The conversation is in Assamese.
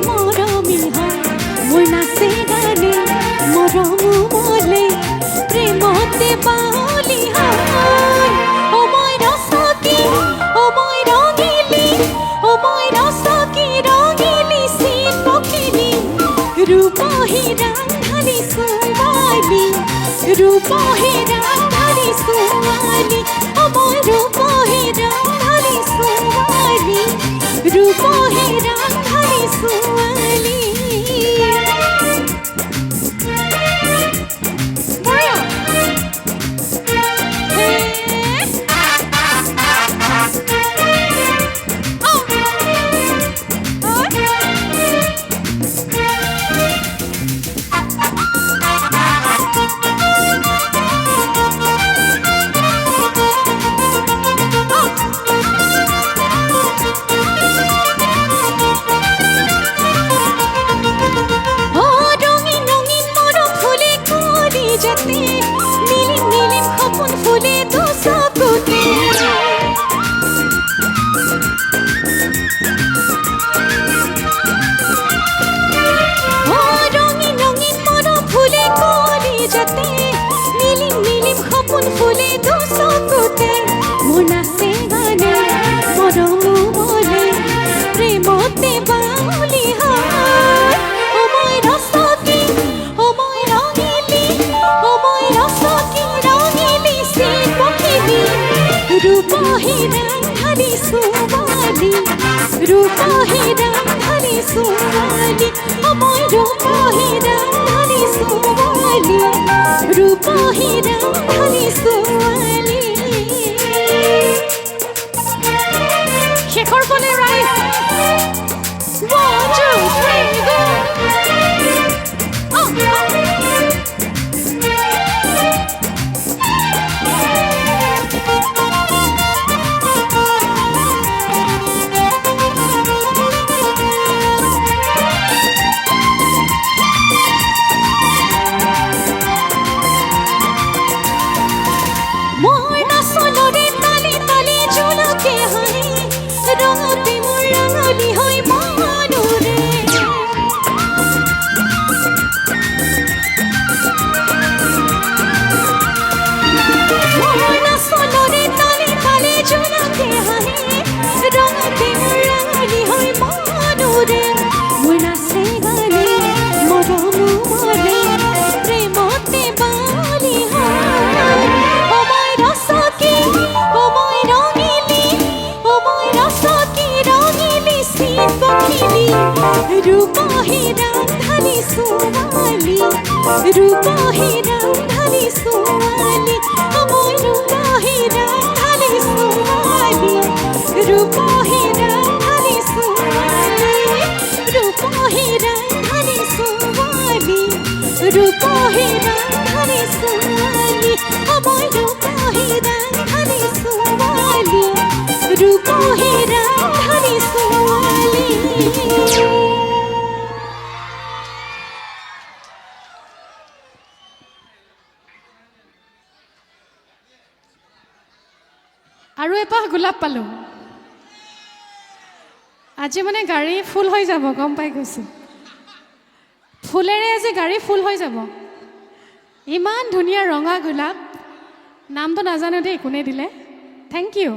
মৰমী হয় মোৰ নাচে গানে মৰম মলে প্ৰেমতে বাউলি হয় অ মই ৰসকি অ মই ৰঙিলি অ মই ৰসকি ৰঙিলি চিন পখিলি ৰূপহী ৰাংধানী ছোৱালী ৰূপহী ৰাংধানী ছোৱালী অ মই ৰূপহী ৰাংধানী ছোৱালী ৰূপহী ৰাংধানী ছোৱালী ৰূপহী ৰাংধানী ছোৱালী ৰূপহী ৰাংধানী ছোৱালী অ মই ৰূপহী ৰাংধানী ছোৱালী ৰূপহী ৰাংধানী ছোৱালী শেষৰ ফালে ৰাইজ 1 2 3 go ৰূপহী ৰাংধানী ছোৱালী ৰূপহী ৰাংধানী ছোৱালী অ মই ৰূপহী ৰাংধানী ছোৱালী ৰূপহী ৰাংধানী ছোৱালী ৰূপহী ৰাংধানী ছোৱালী ৰূপহী ৰাংধানী ছোৱালী অ মই ৰূপহী ৰাংধানী ছোৱালী ৰূপহী ৰাংধানী ছোৱালী আৰু এপাহ গোলাপ পালোঁ আজি মানে গাড়ী ফুল হৈ যাব গম পাই গৈছোঁ ফুলেৰে আজি গাড়ী ফুল হৈ যাব ইমান ধুনীয়া ৰঙা গোলাপ নামটো নাজানো দেই কোনে দিলে থেংক ইউ